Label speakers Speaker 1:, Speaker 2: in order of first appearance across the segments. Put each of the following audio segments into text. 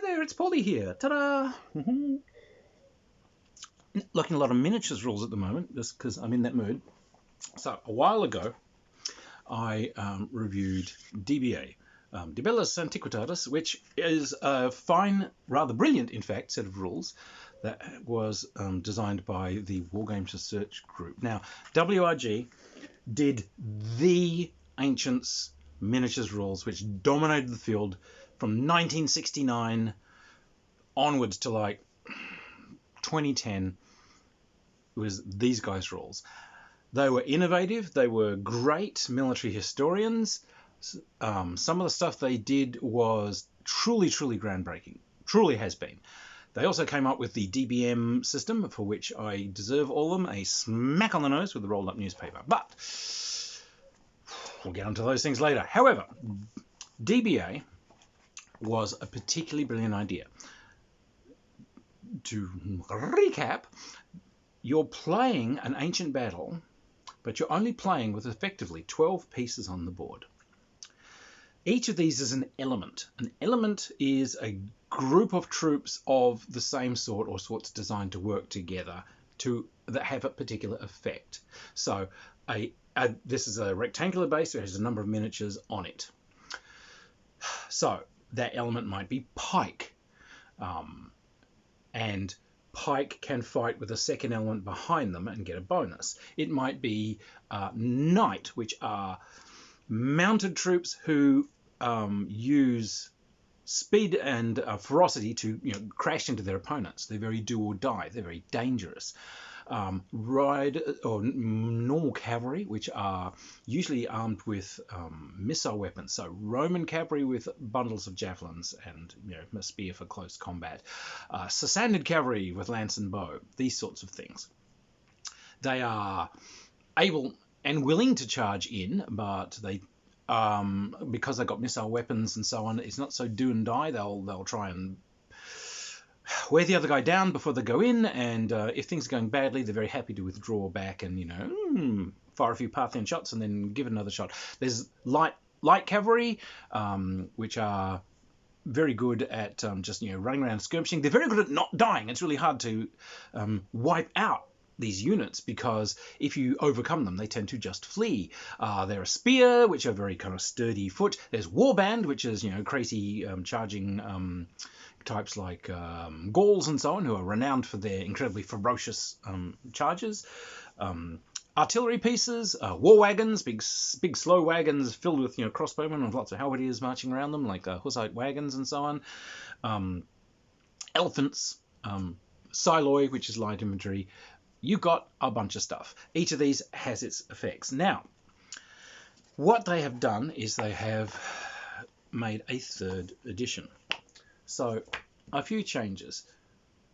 Speaker 1: there, it's Paulie here. Ta-da! Looking at a lot of miniatures rules at the moment, just because I'm in that mood. So a while ago, I reviewed DBA, De Bellis Antiquitatis, which is a fine, rather brilliant, in fact, set of rules that was designed by the Wargames Research Group. Now, WRG did the Ancients miniatures rules, which dominated the field from 1969 onwards to like 2010. It was these guys' rules. They were innovative. They were great military historians. Some of the stuff they did was truly groundbreaking. Truly has been. They also came up with the DBM system, for which I deserve all of them a smack on the nose with a rolled up newspaper. But we'll get onto those things later. However, DBA was a particularly brilliant idea. To recap, you're playing an ancient battle, but you're only playing with effectively 12 pieces on the board. Each of these is an element. An element is a group of troops of the same sort or sorts designed to work together that have a particular effect. So this is a rectangular base that has a number of miniatures on it. So that element might be pike. And pike can fight with a second element behind them and get a bonus. It might be knight, which are mounted troops who use speed and ferocity to crash into their opponents. They're very do or die. They're very dangerous. Normal cavalry, which are usually armed with missile weapons. So Roman cavalry with bundles of javelins and a spear for close combat. Sassanid cavalry with lance and bow. These sorts of things. They are able and willing to charge in, but they because they've got missile weapons and so on, it's not so do and die. They'll try and wear the other guy down before they go in, and if things are going badly, they're very happy to withdraw back and fire a few Parthian shots and then give it another shot. There's light cavalry, which are very good at just running around skirmishing. They're very good at not dying. It's really hard to wipe out these units, because if you overcome them, they tend to just flee. They're a spear, which are very kind of sturdy foot. There's warband, which is crazy charging types like Gauls and so on, who are renowned for their incredibly ferocious charges. Artillery pieces, war wagons, big slow wagons filled with crossbowmen with lots of halberdiers marching around them, like Hussite wagons and so on. Elephants, Siloi, which is light infantry. You've got a bunch of stuff. Each of these has its effects. Now, what they have done is they have made a third edition. So, a few changes.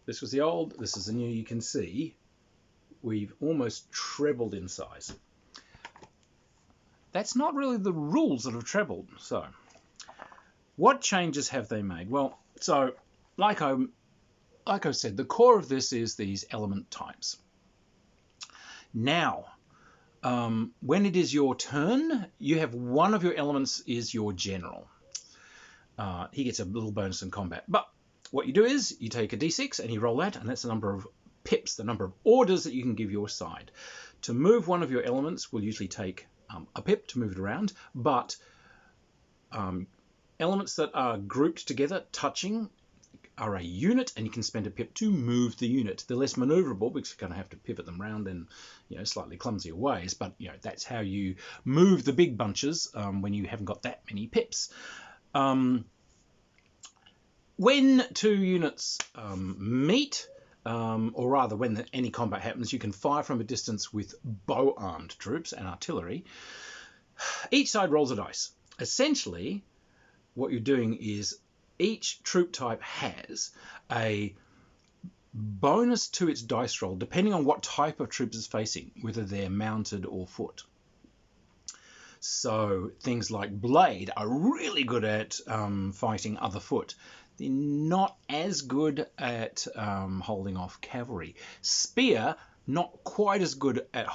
Speaker 1: This was the old, this is the new. You can see we've almost trebled in size. That's not really the rules that have trebled. So, what changes have they made? Well, so, like I said, the core of this is these element types. Now, when it is your turn, you have one of your elements is your general. He gets a little bonus in combat. But what you do is you take a d6 and you roll that, and that's the number of pips, the number of orders that you can give your side. To move one of your elements will usually take a pip to move it around, but elements that are grouped together, touching, are a unit, and you can spend a pip to move the unit. They're less maneuverable because you're going to have to pivot them around in slightly clumsier ways, but that's how you move the big bunches when you haven't got that many pips. When two units meet, or rather when any combat happens, you can fire from a distance with bow-armed troops and artillery. Each side rolls a dice. Essentially, what you're doing is each troop type has a bonus to its dice roll, depending on what type of troops it's facing, whether they're mounted or foot. So things like Blade are really good at fighting other foot. They're not as good at holding off cavalry. Spear, not quite as good at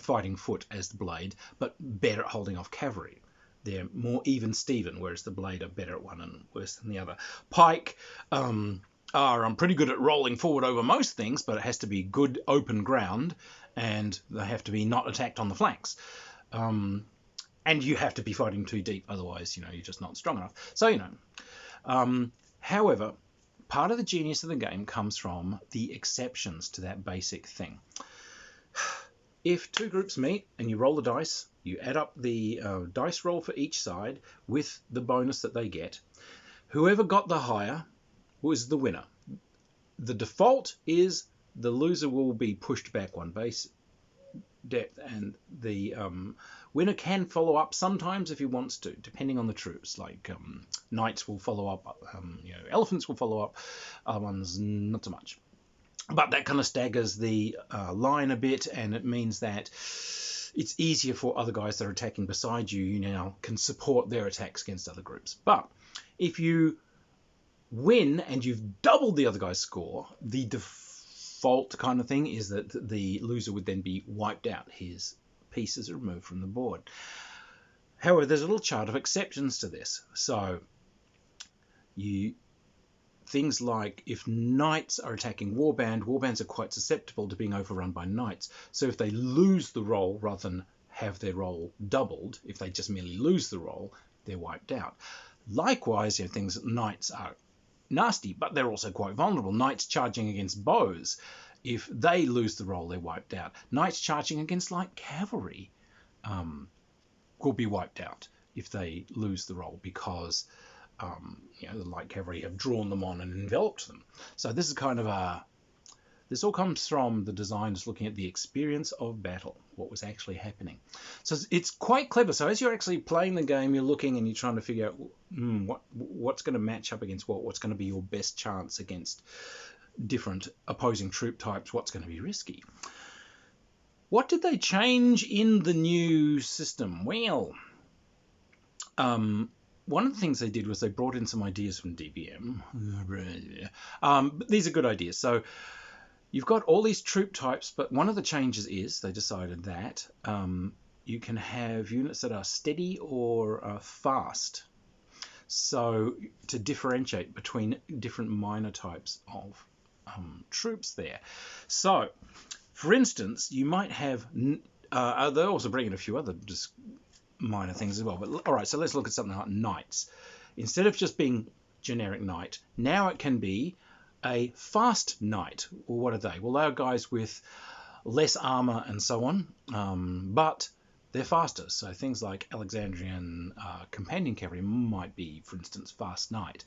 Speaker 1: fighting foot as the Blade, but better at holding off cavalry. they're more even Steven, whereas the blade are better at one and worse than the other. Pike are pretty good at rolling forward over most things, but it has to be good open ground, and they have to be not attacked on the flanks. And you have to be fighting too deep, otherwise, you're just not strong enough. So, however, part of the genius of the game comes from the exceptions to that basic thing. If two groups meet and you roll the dice, you add up the dice roll for each side with the bonus that they get. Whoever got the higher was the winner. The default is the loser will be pushed back one base depth, and the winner can follow up sometimes if he wants to, depending on the troops. Like knights will follow up, elephants will follow up, other ones not so much. But that kind of staggers the line a bit, and it means that it's easier for other guys that are attacking beside you. You now can support their attacks against other groups. But if you win and you've doubled the other guy's score, the default kind of thing is that the loser would then be wiped out. His pieces are removed from the board. However, there's a little chart of exceptions to this. So things like if knights are attacking warbands are quite susceptible to being overrun by knights. So if they lose the roll rather than have their roll doubled, if they just merely lose the roll, they're wiped out. Likewise, things knights are nasty, but they're also quite vulnerable. Knights charging against bows, if they lose the roll, they're wiped out. Knights charging against light cavalry will be wiped out if they lose the roll, because the light cavalry have drawn them on and enveloped them. So this is kind of this all comes from the designers looking at the experience of battle, what was actually happening. So it's quite clever. So as you're actually playing the game, you're looking and you're trying to figure out what's going to match up against what's going to be your best chance against different opposing troop types, what's going to be risky. What did they change in the new system? Well, one of the things they did was they brought in some ideas from DBM. But these are good ideas. So you've got all these troop types, but one of the changes is they decided that you can have units that are steady or fast. So to differentiate between different minor types of troops there. So, for instance, you might have... they're also bringing a few other just minor things as well. But all right, so let's look at something like knights. Instead of just being generic knight, now it can be a fast knight. Well, what are they? Well, they are guys with less armor and so on, but they're faster. So things like Alexandrian companion cavalry might be, for instance, fast knight.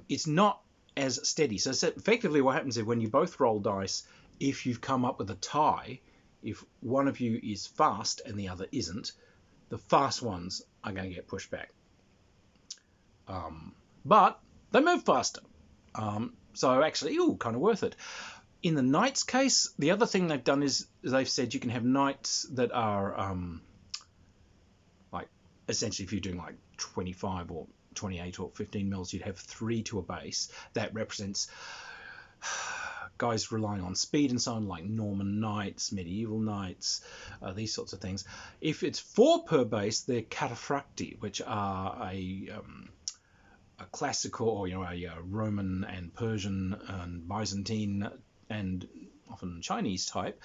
Speaker 1: It's not as steady. So effectively what happens is when you both roll dice, if you've come up with a tie, if one of you is fast and the other isn't, the fast ones are going to get pushed back. But they move faster. So actually, kind of worth it. In the knights case, the other thing they've done is they've said you can have knights that are like essentially if you're doing like 25 or 28 or 15 mils, you'd have 3 to a base. That represents guys relying on speed and so on, like Norman knights, medieval knights, these sorts of things. If it's 4 per base, they're cataphracti, which are a classical, or a Roman and Persian and Byzantine and often Chinese type,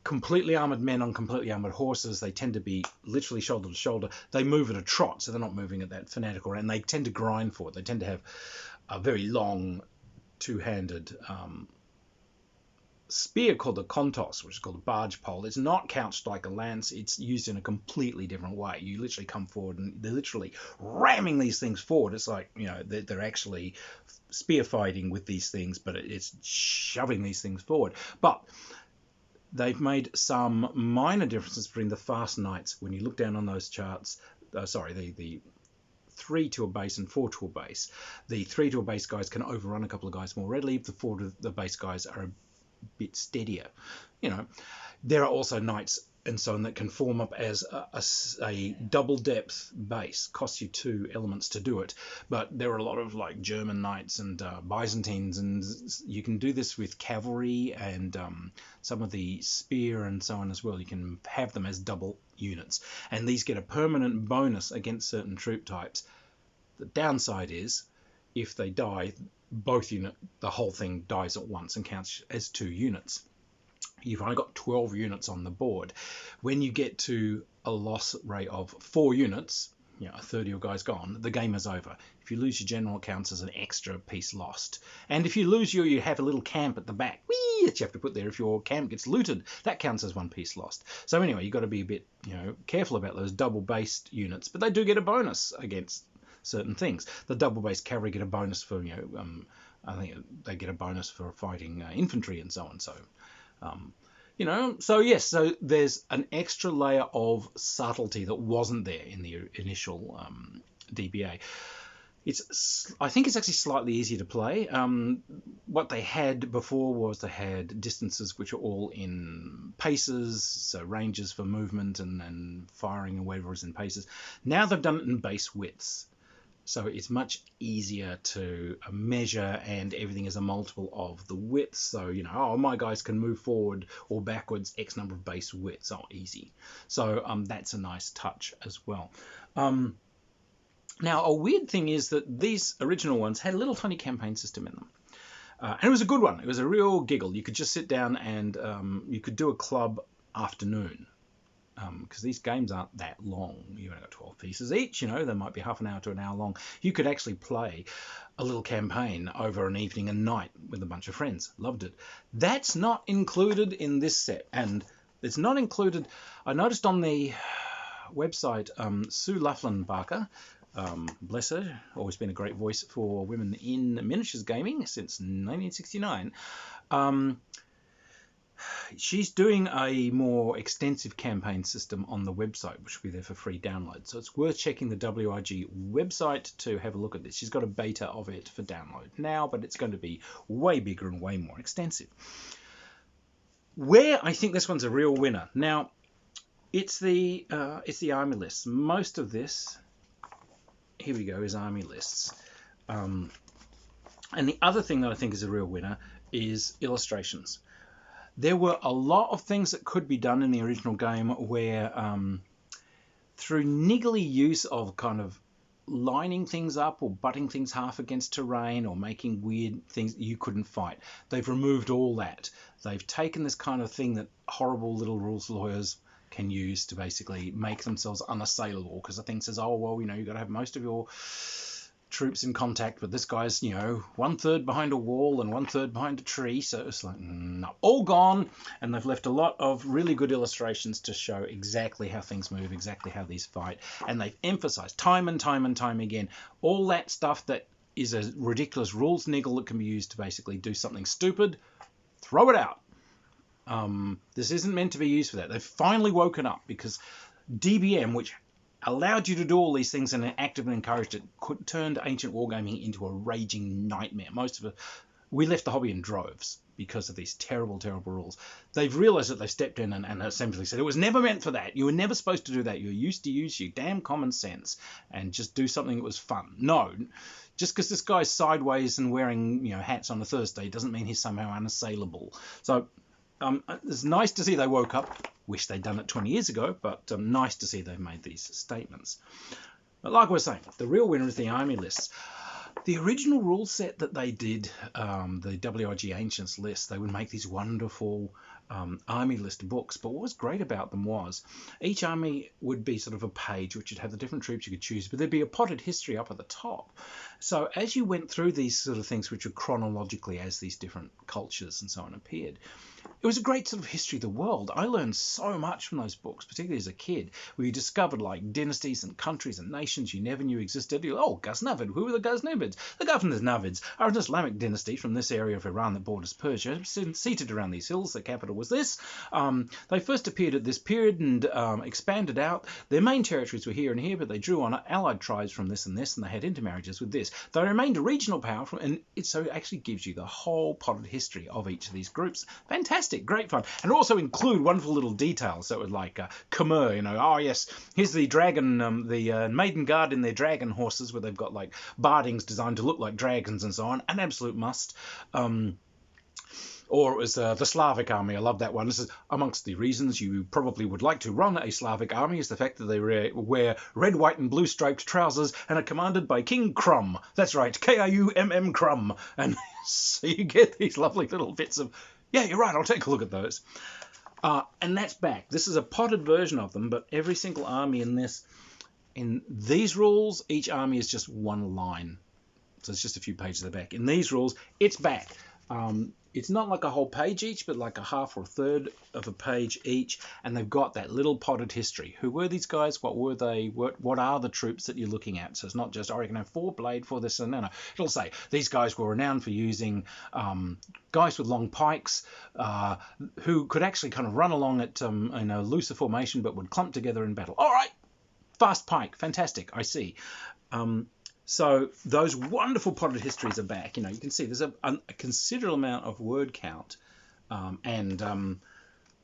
Speaker 1: completely armored men on completely armored horses. They tend to be literally shoulder to shoulder. They move at a trot, so they're not moving at that fanatical rate, and they tend to grind forward. They tend to have a very long two-handed spear called a kontos, which is called a barge pole. It's not couched like a lance. It's used in a completely different way. You literally come forward and they're literally ramming these things forward. It's like, they're actually spear fighting with these things, but it's shoving these things forward. But they've made some minor differences between the fast knights. When you look down on those charts, the 3 to a base and 4 to a base. The 3 to a base guys can overrun a couple of guys more readily. The 4 to the base guys are a bit steadier. There are also knights and so on, that can form up as a double depth base. Costs you 2 elements to do it, but there are a lot of like German knights and Byzantines, and you can do this with cavalry and some of the spear and so on as well. You can have them as double units, and these get a permanent bonus against certain troop types. The downside is if they die, the whole thing dies at once and counts as 2 units. You've only got 12 units on the board. When you get to a loss rate of 4 units, a third of your guys gone, the game is over. If you lose your general, it counts as an extra piece lost. And if you lose you have a little camp at the back that you have to put there. If your camp gets looted, that counts as 1 piece lost. So anyway, you've got to be a bit careful about those double-based units, but they do get a bonus against certain things. The double-based cavalry get a bonus for, I think they get a bonus for fighting infantry and so on. So so yes, so there's an extra layer of subtlety that wasn't there in the initial DBA. I think it's actually slightly easier to play. What they had before was they had distances which are all in paces, so ranges for movement and firing and whatever is in paces. Now they've done it in base widths. So it's much easier to measure, and everything is a multiple of the width. So, my guys can move forward or backwards X number of base widths. Oh, easy. So that's a nice touch as well. Now, a weird thing is that these original ones had a little tiny campaign system in them. And it was a good one. It was a real giggle. You could just sit down and you could do a club afternoon. Because these games aren't that long. You've only got 12 pieces each, they might be half an hour to an hour long. You could actually play a little campaign over an evening and night with a bunch of friends. Loved it. That's not included in this set, and it's not included. I noticed on the website, Sue Laughlin-Barker, bless her, always been a great voice for women in miniatures gaming since 1969. She's doing a more extensive campaign system on the website, which will be there for free download. So it's worth checking the WRG website to have a look at this. She's got a beta of it for download now, but it's going to be way bigger and way more extensive. Where I think this one's a real winner. Now, it's the army lists. Most of this, here we go, is army lists. And the other thing that I think is a real winner is illustrations. There were a lot of things that could be done in the original game where through niggly use of kind of lining things up or butting things half against terrain or making weird things, you couldn't fight. They've removed all that. They've taken this kind of thing that horrible little rules lawyers can use to basically make themselves unassailable, because the thing says, oh, well, you've got to have most of your troops in contact, but this guy's 1/3 behind a wall and 1/3 behind a tree, so it's like no, all gone. And they've left a lot of really good illustrations to show exactly how things move, exactly how these fight, and they've emphasized time and time and time again all that stuff that is a ridiculous rules niggle that can be used to basically do something stupid. Throw it out. This isn't meant to be used for that. They've finally woken up, because DBM, which allowed you to do all these things and actively encouraged it, turned ancient wargaming into a raging nightmare. Most of it, we left the hobby in droves because of these terrible, terrible rules. They've realized that they've stepped in and essentially said, it was never meant for that. You were never supposed to do that. You used to use your damn common sense and just do something that was fun. No, just because this guy's sideways and wearing hats on a Thursday doesn't mean he's somehow unassailable. So it's nice to see they woke up. Wish they'd done it 20 years ago, but nice to see they've made these statements. But like I was saying, the real winner is the army lists. The original rule set that they did, the WRG Ancients list, they would make these wonderful army list books. But what was great about them was each army would be sort of a page which would have the different troops you could choose, but there'd be a potted history up at the top. So as you went through these sort of things, which were chronologically as these different cultures and so on appeared, it was a great sort of history of the world. I learned so much from those books, particularly as a kid, where you discovered like dynasties and countries and nations you never knew existed. Ghaznavid, who were the Ghaznavids? The Ghaznavids are an Islamic dynasty from this area of Iran that borders Persia, seated around these hills. The capital was this. They first appeared at this period and expanded out. Their main territories were here and here, but they drew on allied tribes from this, and they had intermarriages with this. They remained a regional power, so it actually gives you the whole potted history of each of these groups. Fantastic, great fun. And also include wonderful little details. So it was like Khmer, oh yes, here's the dragon, the maiden guard in their dragon horses, where they've got like bardings designed to look like dragons and so on. An absolute must. Or it was the Slavic army. I love that one. This is amongst the reasons you probably would like to run a Slavic army is the fact that they wear red, white and blue striped trousers and are commanded by King Krum. That's right, K-I-U-M-M Krum. And so you get these lovely little bits of, yeah, you're right, I'll take a look at those. And that's back. This is a potted version of them, but every single army in these rules, each army is just one line. So it's just a few pages at the back. In these rules, it's back. It's not like a whole page each, but like a half or a third of a page each, and they've got that little potted history. Who were these guys? What were they? What are the troops that you're looking at? So it's not just, you can have 4 blade for this, and no. It'll say these guys were renowned for using guys with long pikes who could actually kind of run along at in a looser formation, but would clump together in battle. All right, fast pike, fantastic. I see. So those wonderful potted histories are back. You can see there's a considerable amount of word count, and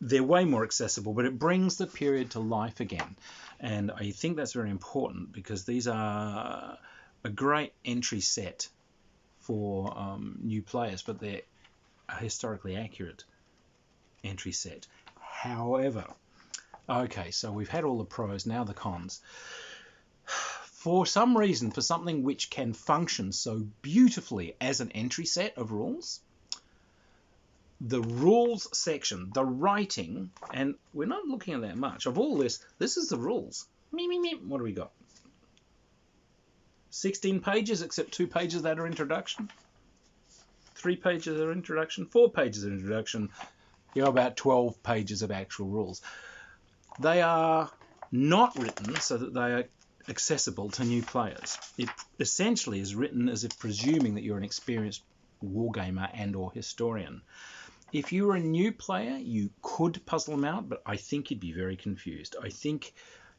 Speaker 1: they're way more accessible, but it brings the period to life again. And I think that's very important because these are a great entry set for new players, but they're a historically accurate entry set. However, okay, so we've had all the pros, now the cons. For some reason, for something which can function so beautifully as an entry set of rules, the rules section, the writing, and we're not looking at that much. Of all this is the rules. What do we got? 16 pages, except 2 pages that are introduction. 3 pages are introduction, 4 pages of introduction. About 12 pages of actual rules. They are not written so that they are accessible to new players. It essentially is written as if presuming that you're an experienced wargamer and or historian. If you were a new player, you could puzzle them out, but I think you'd be very confused. I think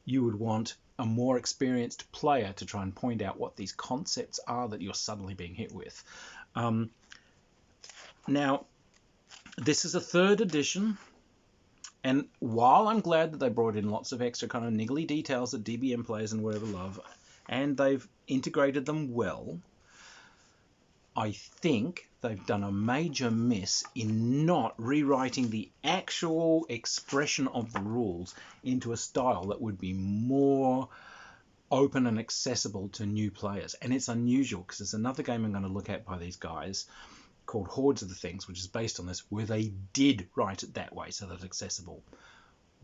Speaker 1: you would want a more experienced player to try and point out what these concepts are that you're suddenly being hit with. Now, this is a 3rd edition. And while I'm glad that they brought in lots of extra kind of niggly details that DBM players and whatever love, and they've integrated them well, I think they've done a major miss in not rewriting the actual expression of the rules into a style that would be more open and accessible to new players. And it's unusual because there's another game I'm going to look at by these guys called Hordes of the Things, which is based on this, where they did write it that way so that it's accessible.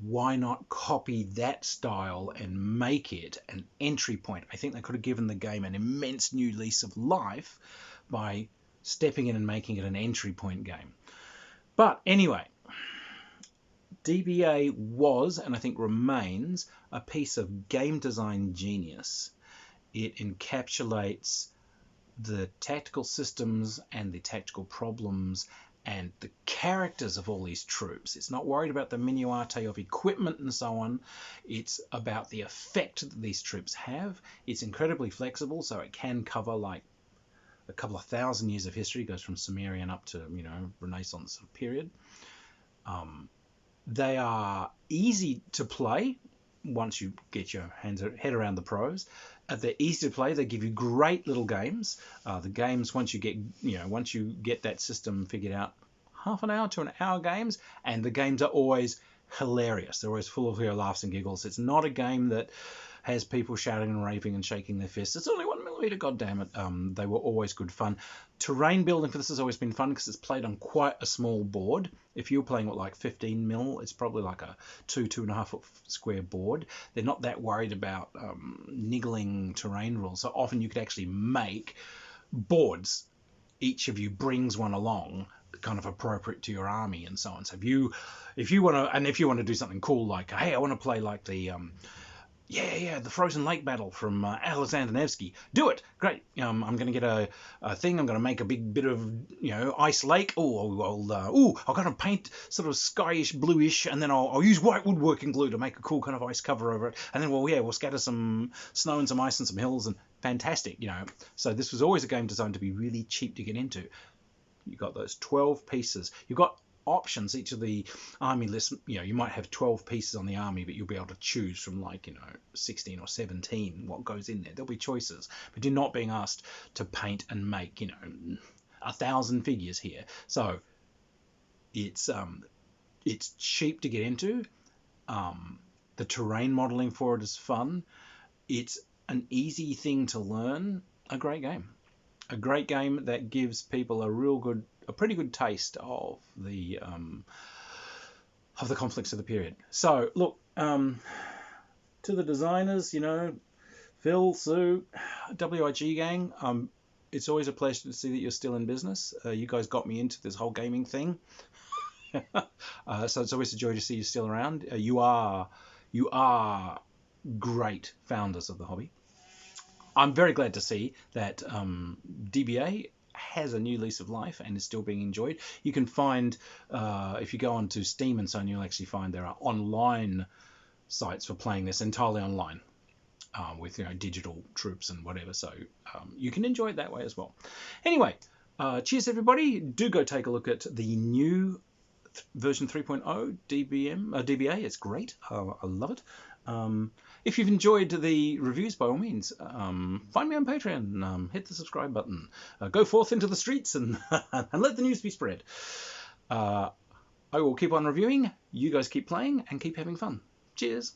Speaker 1: Why not copy that style and make it an entry point? I think they could have given the game an immense new lease of life by stepping in and making it an entry point game. But anyway, DBA was, and I think remains, a piece of game design genius. It encapsulates the tactical systems and the tactical problems and the characters of all these troops. It's not worried about the minuarte of equipment and so on. It's about the effect that these troops have. It's incredibly flexible, so it can cover like a couple of thousand years of history. It goes from Sumerian up to, Renaissance period. They are easy to play once you get your head around the pros. They're easy to play. They give you great little games. The games, once you get that system figured out, half an hour to an hour games, and the games are always hilarious. They're always full of laughs and giggles. It's not a game that has people shouting and raving and shaking their fists. It's only 1 millimeter, goddammit. They were always good fun. Terrain building for this has always been fun because it's played on quite a small board. If you're playing with like 15 mil, it's probably like a 2.5 foot square board. They're not that worried about niggling terrain rules. So often you could actually make boards. Each of you brings one along, kind of appropriate to your army and so on. So if you want to do something cool, like, hey, I want to play like the Yeah, the Frozen Lake battle from Alexander Nevsky. Do it. Great. I'm going to get a thing. I'm going to make a big bit of, ice lake. I've got to paint sort of skyish, bluish, and then I'll use white woodworking glue to make a cool kind of ice cover over it. And then, we'll scatter some snow and some ice and some hills, and fantastic, So this was always a game designed to be really cheap to get into. You've got those 12 pieces. You've got options. Each of the army lists, you might have 12 pieces on the army, but you'll be able to choose from 16 or 17 what goes in there. There'll be choices, but you're not being asked to paint and make 1,000 figures here. So it's cheap to get into. The terrain modeling for it is fun. It's an easy thing to learn. A great game that gives people a pretty good taste of the conflicts of the period. So look, to the designers, Phil, Sue, WIG gang, it's always a pleasure to see that you're still in business. You guys got me into this whole gaming thing. So it's always a joy to see you still around. You are great founders of the hobby. I'm very glad to see that DBA has a new lease of life and is still being enjoyed. You can find, if you go onto Steam and so on, you'll actually find there are online sites for playing this entirely online with digital troops and whatever. So you can enjoy it that way as well. Anyway, cheers everybody. Do go take a look at the new version 3.0 DBA. It's great. I love it. If you've enjoyed the reviews, by all means, find me on Patreon, hit the subscribe button, go forth into the streets and, and let the news be spread. I will keep on reviewing, you guys keep playing and keep having fun. Cheers!